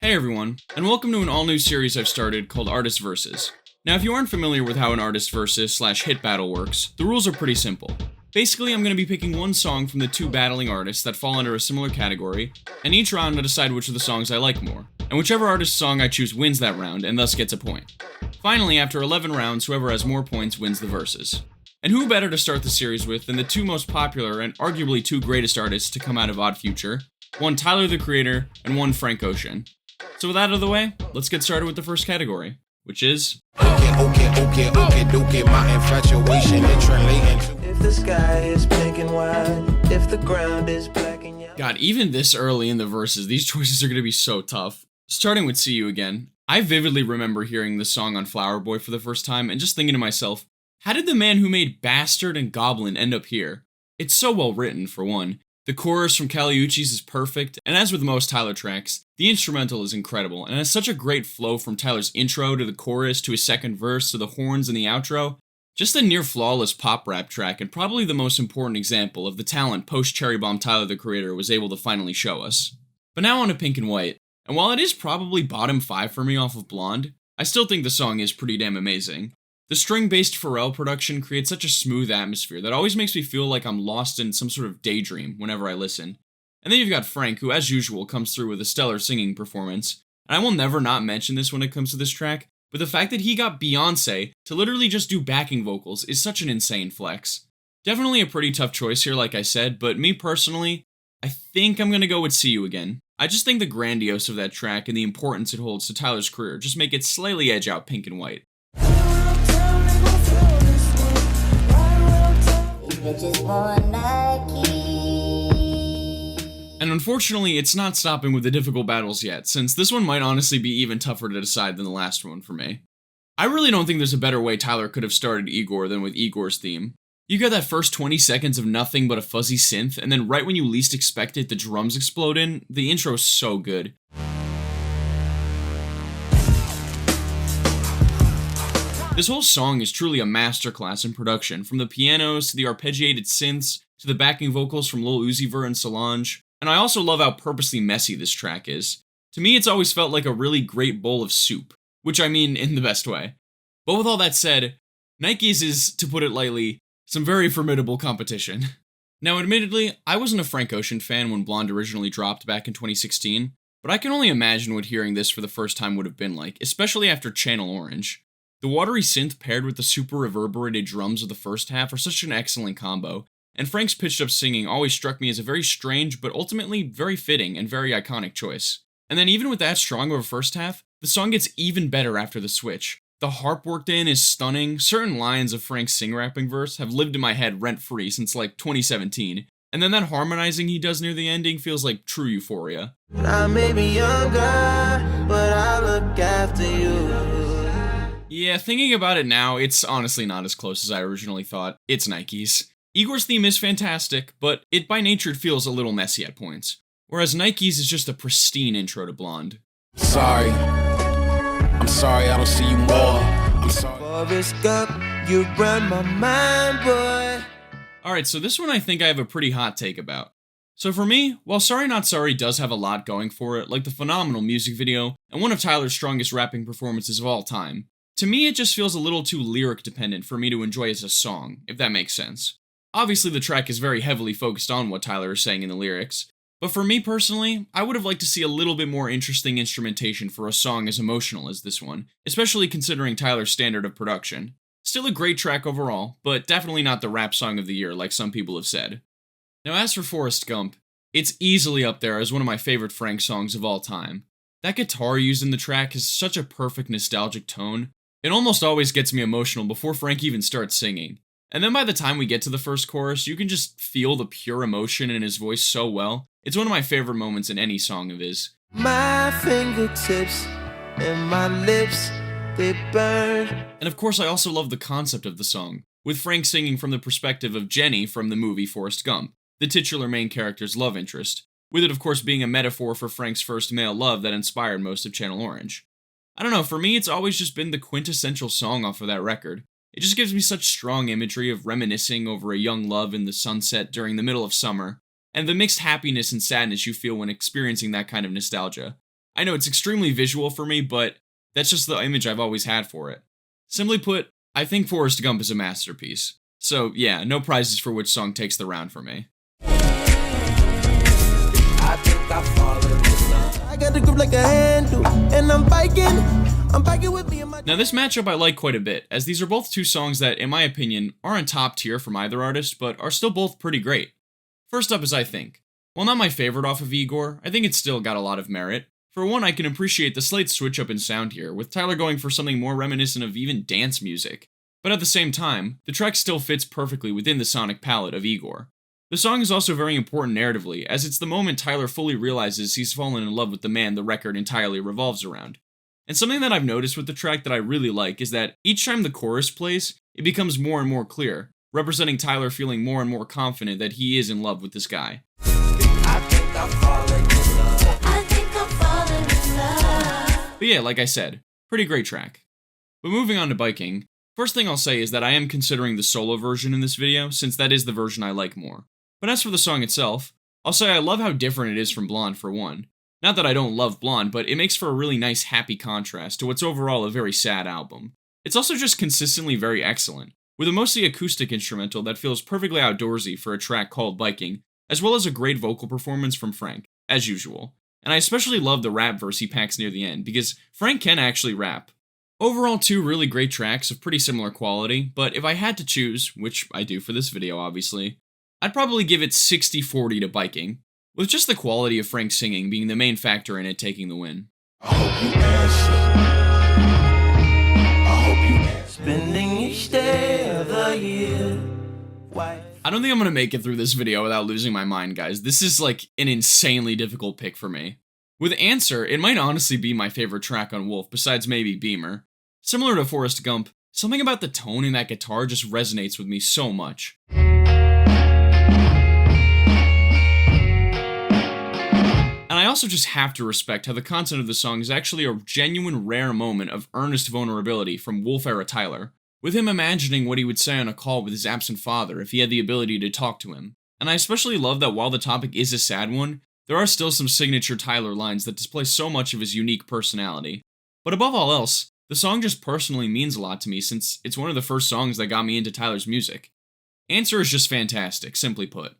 Hey everyone, and welcome to an all-new series I've started called Artist Versus. Now if you aren't familiar with how an Artist Versus / hit battle works, the rules are pretty simple. Basically, I'm going to be picking one song from the two battling artists that fall under a similar category, and each round I'll decide which of the songs I like more, and whichever artist's song I choose wins that round and thus gets a point. Finally, after 11 rounds, whoever has more points wins the versus. And who better to start the series with than the two most popular and arguably two greatest artists to come out of Odd Future, one Tyler the Creator and one Frank Ocean. So with that out of the way, let's get started with the first category, which is... Okay, my infatuation and translating. If the sky is pink and white, if the ground is black and yellow. God, even this early in the verses, these choices are going to be so tough. Starting with See You Again, I vividly remember hearing this song on Flower Boy for the first time and just thinking to myself, how did the man who made Bastard and Goblin end up here? It's so well written, for one. The chorus from Caliucci's is perfect, and as with most Tyler tracks, the instrumental is incredible, and has such a great flow from Tyler's intro to the chorus to his second verse to the horns in the outro. Just a near flawless pop rap track, and probably the most important example of the talent post-Cherry Bomb Tyler the Creator was able to finally show us. But now on to Pink and White, and while it is probably bottom 5 for me off of Blonde, I still think the song is pretty damn amazing. The string-based Pharrell production creates such a smooth atmosphere that always makes me feel like I'm lost in some sort of daydream whenever I listen. And then you've got Frank, who as usual comes through with a stellar singing performance. And I will never not mention this when it comes to this track, but the fact that he got Beyonce to literally just do backing vocals is such an insane flex. Definitely a pretty tough choice here, like I said, but me personally, I think I'm gonna go with See You Again. I just think the grandiose of that track and the importance it holds to Tyler's career just make it slightly edge out Pink and White. And unfortunately, it's not stopping with the difficult battles yet, since this one might honestly be even tougher to decide than the last one for me. I really don't think there's a better way Tyler could have started Igor than with Igor's theme. You got that first 20 seconds of nothing but a fuzzy synth, and then right when you least expect it, the drums explode in. The intro's so good. This whole song is truly a masterclass in production, from the pianos to the arpeggiated synths to the backing vocals from Lil Uzi Vert and Solange. And I also love how purposely messy this track is. To me, it's always felt like a really great bowl of soup, which I mean in the best way. But with all that said, Nike's is, to put it lightly, some very formidable competition. Now admittedly, I wasn't a Frank Ocean fan when Blonde originally dropped back in 2016, but I can only imagine what hearing this for the first time would have been like, especially after Channel Orange. The watery synth paired with the super reverberated drums of the first half are such an excellent combo, and Frank's pitched up singing always struck me as a very strange but ultimately very fitting and very iconic choice. And then even with that strong of a first half, the song gets even better after the switch. The harp worked in is stunning. Certain lines of Frank's sing-rapping verse have lived in my head rent-free since like 2017, and then that harmonizing he does near the ending feels like true euphoria. I may be younger, but I look after you. Yeah, thinking about it now, it's honestly not as close as I originally thought. It's Nike's. Igor's theme is fantastic, but it by nature feels a little messy at points, whereas Nike's is just a pristine intro to Blonde. Sorry, I'm sorry I don't see you more. I'm sorry. Forrest Gump, you run my mind, boy. Alright, so this one I think I have a pretty hot take about. So for me, while Sorry Not Sorry does have a lot going for it, like the phenomenal music video and one of Tyler's strongest rapping performances of all time, to me it just feels a little too lyric dependent for me to enjoy as a song, if that makes sense. Obviously the track is very heavily focused on what Tyler is saying in the lyrics, but for me personally, I would have liked to see a little bit more interesting instrumentation for a song as emotional as this one, especially considering Tyler's standard of production. Still a great track overall, but definitely not the rap song of the year like some people have said. Now as for Forrest Gump, it's easily up there as one of my favorite Frank songs of all time. That guitar used in the track has such a perfect nostalgic tone. It almost always gets me emotional before Frank even starts singing. And then by the time we get to the first chorus, you can just feel the pure emotion in his voice so well. It's one of my favorite moments in any song of his. My fingertips and my lips, they burn. And of course I also love the concept of the song, with Frank singing from the perspective of Jenny from the movie Forrest Gump, the titular main character's love interest, with it of course being a metaphor for Frank's first male love that inspired most of Channel Orange. I don't know, for me it's always just been the quintessential song off of that record. It just gives me such strong imagery of reminiscing over a young love in the sunset during the middle of summer, and the mixed happiness and sadness you feel when experiencing that kind of nostalgia. I know it's extremely visual for me, but that's just the image I've always had for it. Simply put, I think Forrest Gump is a masterpiece. So yeah, no prizes for which song takes the round for me. I think I fall in love. I got the grip like a handle, and I'm biking with me and my. Now this matchup I like quite a bit, as these are both two songs that, in my opinion, aren't top tier from either artist, but are still both pretty great. First up is I Think. While not my favorite off of Igor, I think it's still got a lot of merit. For one, I can appreciate the slight switch up in sound here, with Tyler going for something more reminiscent of even dance music. But at the same time, the track still fits perfectly within the sonic palette of Igor. The song is also very important narratively, as it's the moment Tyler fully realizes he's fallen in love with the man the record entirely revolves around. And something that I've noticed with the track that I really like is that each time the chorus plays, it becomes more and more clear, representing Tyler feeling more and more confident that he is in love with this guy. I think I'm falling in love. I think I'm falling in love. But yeah, like I said, pretty great track. But moving on to Biking, first thing I'll say is that I am considering the solo version in this video, since that is the version I like more. But as for the song itself, I'll say I love how different it is from Blonde for one. Not that I don't love Blonde, but it makes for a really nice happy contrast to what's overall a very sad album. It's also just consistently very excellent, with a mostly acoustic instrumental that feels perfectly outdoorsy for a track called Biking, as well as a great vocal performance from Frank, as usual. And I especially love the rap verse he packs near the end, because Frank can actually rap. Overall, two really great tracks of pretty similar quality, but if I had to choose, which I do for this video obviously, I'd probably give it 60-40 to Biking, with just the quality of Frank's singing being the main factor in it taking the win. I hope you answer. I hope you answer. Spending each day of the year. Why? I don't think I'm gonna make it through this video without losing my mind, guys. This is like an insanely difficult pick for me. With Answer, it might honestly be my favorite track on Wolf, besides maybe Beamer. Similar to Forrest Gump, something about the tone in that guitar just resonates with me so much. And I also just have to respect how the content of the song is actually a genuine rare moment of earnest vulnerability from Wolf-era Tyler, with him imagining what he would say on a call with his absent father if he had the ability to talk to him. And I especially love that while the topic is a sad one, there are still some signature Tyler lines that display so much of his unique personality. But above all else, the song just personally means a lot to me since it's one of the first songs that got me into Tyler's music. Answer is just fantastic, simply put.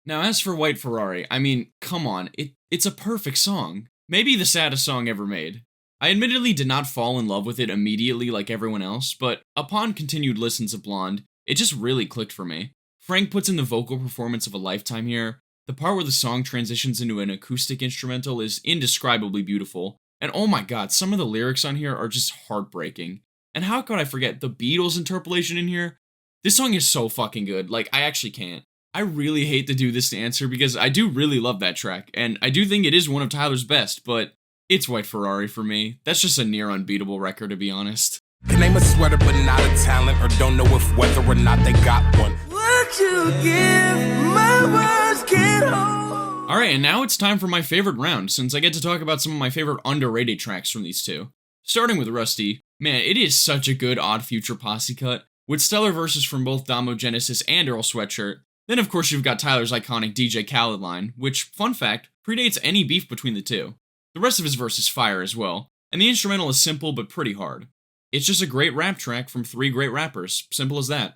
Now as for White Ferrari, I mean, come on, it's a perfect song. Maybe the saddest song ever made. I admittedly did not fall in love with it immediately like everyone else, but upon continued listens of Blonde, it just really clicked for me. Frank puts in the vocal performance of a lifetime here. The part where the song transitions into an acoustic instrumental is indescribably beautiful, and oh my god, some of the lyrics on here are just heartbreaking. And how could I forget the Beatles interpolation in here? This song is so fucking good, like I actually can't. I really hate to do this to Answer because I do really love that track, and I do think it is one of Tyler's best, but it's White Ferrari for me. That's just a near unbeatable record, to be honest. Can name a sweater but not a talent, or don't know if whether or not they got one. What you give, my words can't hold. Alright, and now it's time for my favorite round, since I get to talk about some of my favorite underrated tracks from these two. Starting with Rusty, man, it is such a good Odd Future posse cut, with stellar verses from both Damo Genesis and Earl Sweatshirt. Then of course you've got Tyler's iconic DJ Khaled line, which, fun fact, predates any beef between the two. The rest of his verse is fire as well, and the instrumental is simple but pretty hard. It's just a great rap track from three great rappers, simple as that.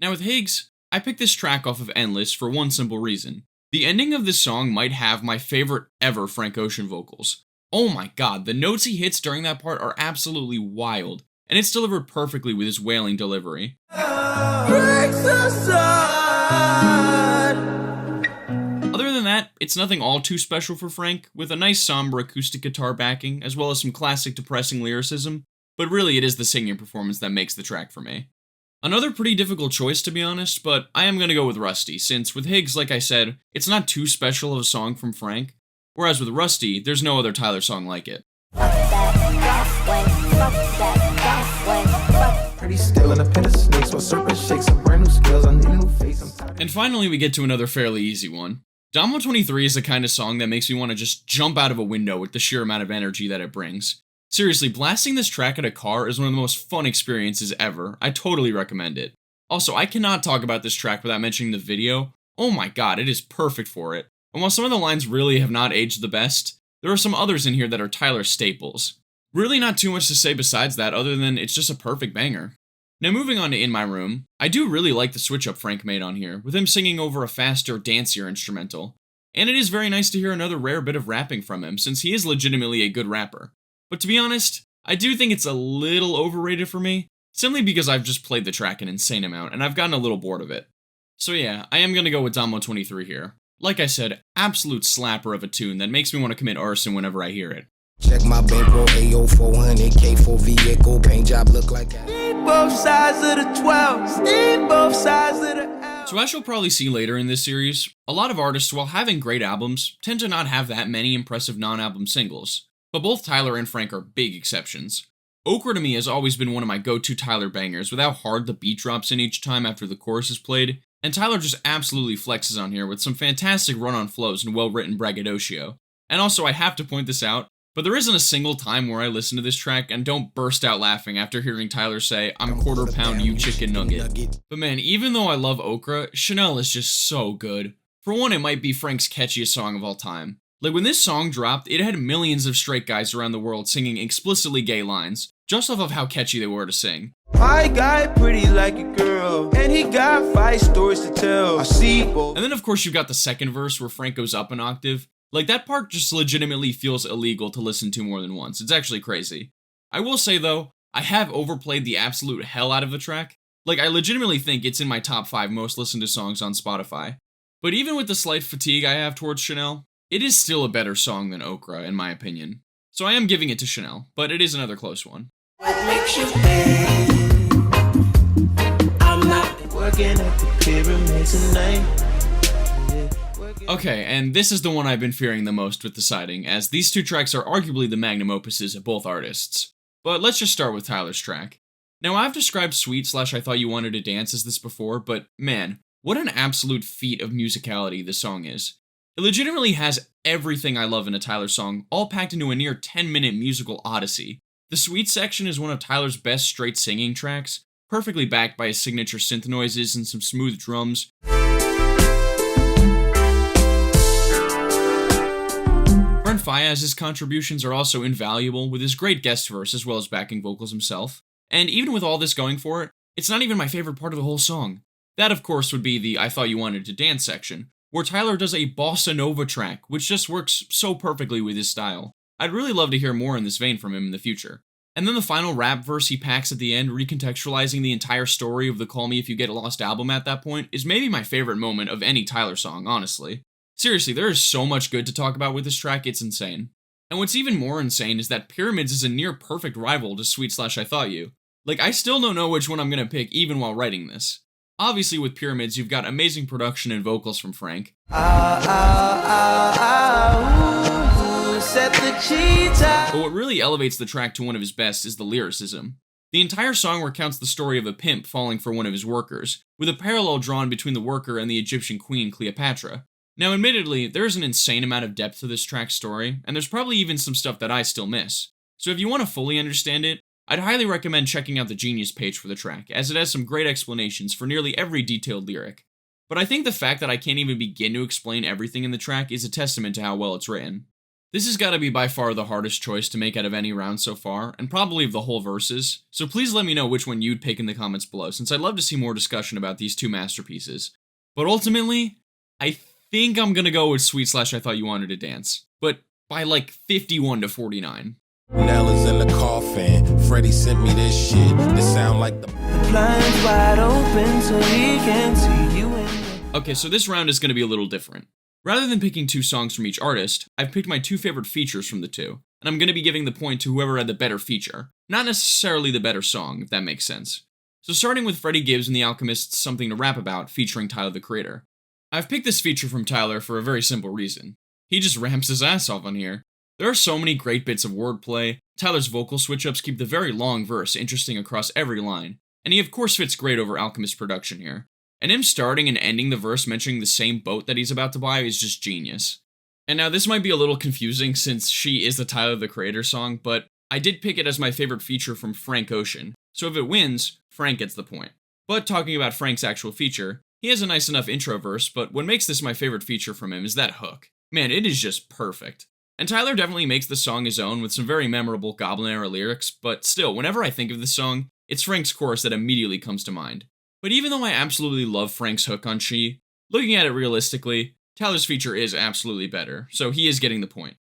Now with Higgs, I picked this track off of Endless for one simple reason. The ending of this song might have my favorite ever Frank Ocean vocals. Oh my god, the notes he hits during that part are absolutely wild, and it's delivered perfectly with his wailing delivery. Breaks aside. Other than that, it's nothing all too special for Frank, with a nice somber acoustic guitar backing, as well as some classic depressing lyricism, but really it is the singing performance that makes the track for me. Another pretty difficult choice to be honest, but I am gonna go with Rusty, since with Higgs, like I said, it's not too special of a song from Frank, whereas with Rusty, there's no other Tyler song like it. Pretty still in a pit of snakes while serpent shakes some brand new skills. I need a new face. And finally, we get to another fairly easy one. Damo 23 is the kind of song that makes me want to just jump out of a window with the sheer amount of energy that it brings. Seriously, blasting this track at a car is one of the most fun experiences ever. I totally recommend it. Also, I cannot talk about this track without mentioning the video. Oh my god, it is perfect for it. And while some of the lines really have not aged the best, There are some others in here that are Tyler staples. Really not too much to say besides that other than it's just a perfect banger. Now moving on to In My Room, I do really like the switch up Frank made on here, with him singing over a faster, dancier instrumental. And it is very nice to hear another rare bit of rapping from him, since he is legitimately a good rapper. But to be honest, I do think it's a little overrated for me, simply because I've just played the track an insane amount, and I've gotten a little bored of it. So yeah, I am gonna go with Damo 23 here. Like I said, absolute slapper of a tune that makes me want to commit arson whenever I hear it. Check my bankroll, AO 400K for vehicle, paint job look like that. Need both sides of the 12, need both sides of the L. So as you'll probably see later in this series, a lot of artists, while having great albums, tend to not have that many impressive non-album singles. But both Tyler and Frank are big exceptions. Okra to me has always been one of my go-to Tyler bangers with how hard the beat drops in each time after the chorus is played, and Tyler just absolutely flexes on here with some fantastic run-on flows and well-written braggadocio. And also, I have to point this out, but there isn't a single time where I listen to this track and don't burst out laughing after hearing Tyler say, "I'm quarter pound you chicken nugget." But man, even though I love Okra, Chanel is just so good. For one, it might be Frank's catchiest song of all time. Like when this song dropped, it had millions of straight guys around the world singing explicitly gay lines, just off of how catchy they were to sing. My guy pretty like a girl, and he got 5 stories to tell. I see both. And then of course you've got the second verse where Frank goes up an octave. Like that part just legitimately feels illegal to listen to more than once. It's actually crazy. I will say though, I have overplayed the absolute hell out of the track. Like I legitimately think it's in my top 5 most listened to songs on Spotify. But even with the slight fatigue I have towards Chanel, it is still a better song than Okra in my opinion. So I am giving it to Chanel, but it is another close one. What makes you think I'm not working at the pyramid tonight? Okay, and this is the one I've been fearing the most with deciding, as these two tracks are arguably the magnum opuses of both artists. But let's just start with Tyler's track. Now I've described Sweet / I Thought You Wanted to Dance as this before, but man, what an absolute feat of musicality this song is. It legitimately has everything I love in a Tyler song, all packed into a near 10-minute musical odyssey. The Sweet section is one of Tyler's best straight singing tracks, perfectly backed by his signature synth noises and some smooth drums. Brent Faiyaz's contributions are also invaluable, with his great guest verse as well as backing vocals himself. And even with all this going for it, it's not even my favorite part of the whole song. That of course would be the I Thought You Wanted to Dance section, where Tyler does a bossa nova track, which just works so perfectly with his style. I'd really love to hear more in this vein from him in the future. And then the final rap verse he packs at the end, recontextualizing the entire story of the Call Me If You Get Lost album at that point, is maybe my favorite moment of any Tyler song, honestly. Seriously, there is so much good to talk about with this track, it's insane. And what's even more insane is that Pyramids is a near perfect rival to Sweet / I Thought You. Like, I still don't know which one I'm gonna pick even while writing this. Obviously with Pyramids, you've got amazing production and vocals from Frank. Set the cheetah. But what really elevates the track to one of his best is the lyricism. The entire song recounts the story of a pimp falling for one of his workers, with a parallel drawn between the worker and the Egyptian queen Cleopatra. Now admittedly, there is an insane amount of depth to this track's story, and there's probably even some stuff that I still miss. So if you want to fully understand it, I'd highly recommend checking out the Genius page for the track, as it has some great explanations for nearly every detailed lyric. But I think the fact that I can't even begin to explain everything in the track is a testament to how well it's written. This has got to be by far the hardest choice to make out of any round so far, and probably of the whole verses, so please let me know which one you'd pick in the comments below, since I'd love to see more discussion about these two masterpieces. But ultimately, I think I'm gonna go with Sweet / I Thought You Wanted to Dance, but by like 51 to 49. Nell is in the coffin. Freddie sent me this shit. This sound like the Blinds wide open so he can see you in the... Okay, so this round is gonna be a little different. Rather than picking 2 songs from each artist, I've picked my 2 favorite features from the 2, and I'm gonna be giving the point to whoever had the better feature, not necessarily the better song, if that makes sense. So starting with Freddie Gibbs and the Alchemist's Something to Rap About, featuring Tyler the Creator. I've picked this feature from Tyler for a very simple reason. He just ramps his ass off on here. There are so many great bits of wordplay, Tyler's vocal switch-ups keep the very long verse interesting across every line, and he of course fits great over Alchemist's production here. And him starting and ending the verse mentioning the same boat that he's about to buy is just genius. And now this might be a little confusing since She is the Tyler the Creator song, but I did pick it as my favorite feature from Frank Ocean, so if it wins, Frank gets the point. But talking about Frank's actual feature, he has a nice enough intro verse, but what makes this my favorite feature from him is that hook. Man, it is just perfect. And Tyler definitely makes the song his own with some very memorable Goblin-era lyrics, but still, whenever I think of this song, it's Frank's chorus that immediately comes to mind. But even though I absolutely love Frank's hook on She, looking at it realistically, Tyler's feature is absolutely better, so he is getting the point,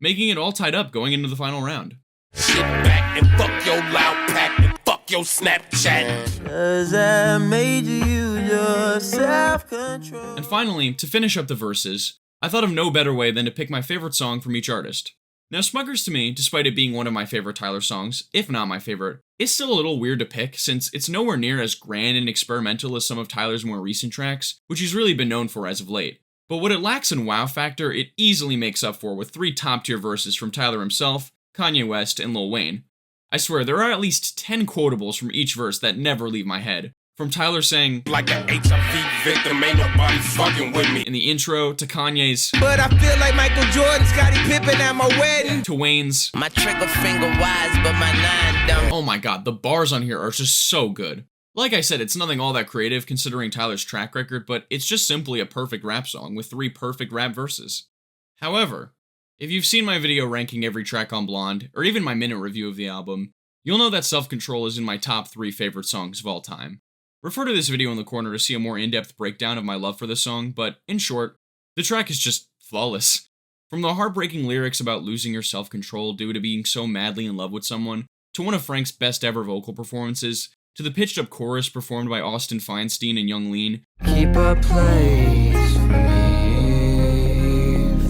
making it all tied up going into the final round. Sit back and fuck your loud pack and fuck your Snapchat. 'Cause I made you use your self-control. And finally, to finish up the verses, I thought of no better way than to pick my favorite song from each artist. Now, Smuggers to me, despite it being one of my favorite Tyler songs, if not my favorite, is still a little weird to pick since it's nowhere near as grand and experimental as some of Tyler's more recent tracks, which he's really been known for as of late. But what it lacks in wow factor, it easily makes up for with 3 top-tier verses from Tyler himself, Kanye West, and Lil Wayne. I swear, there are at least 10 quotables from each verse that never leave my head. From Tyler saying, Like an HIV victim, ain't nobody fucking with me. in the intro, to Kanye's, But I feel like Michael Jordan, Scottie Pippen at my wedding. to Wayne's. My trigger finger wise, but my 9 don't. Oh my god, the bars on here are just so good. Like I said, it's nothing all that creative considering Tyler's track record, but it's just simply a perfect rap song with 3 perfect rap verses. However, if you've seen my video ranking every track on Blonde, or even my minute review of the album, you'll know that Self-Control is in my top 3 favorite songs of all time. Refer to this video in the corner to see a more in-depth breakdown of my love for this song, but in short, the track is just flawless. From the heartbreaking lyrics about losing your self-control due to being so madly in love with someone, to one of Frank's best ever vocal performances, to the pitched up chorus performed by Austin Feinstein and Young Lean, Keep a place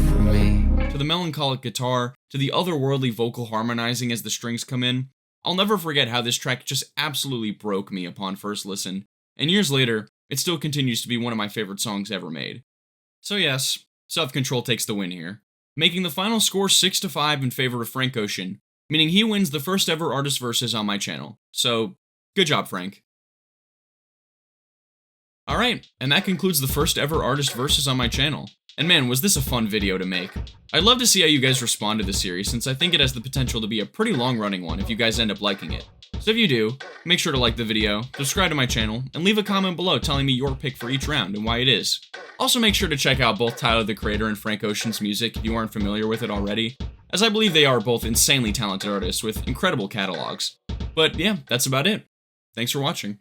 for me. to the melancholic guitar, to the otherworldly vocal harmonizing as the strings come in, I'll never forget how this track just absolutely broke me upon first listen, and years later, it still continues to be one of my favorite songs ever made. So yes, Self-Control takes the win here, making the final score 6-5 in favor of Frank Ocean, meaning he wins the first ever artist versus on my channel. So, good job, Frank. Alright, and that concludes the first ever artist versus on my channel. And man, was this a fun video to make. I'd love to see how you guys respond to this series, since I think it has the potential to be a pretty long-running one if you guys end up liking it. So if you do, make sure to like the video, subscribe to my channel, and leave a comment below telling me your pick for each round and why it is. Also make sure to check out both Tyler the Creator and Frank Ocean's music if you aren't familiar with it already, as I believe they are both insanely talented artists with incredible catalogs. But yeah, that's about it. Thanks for watching.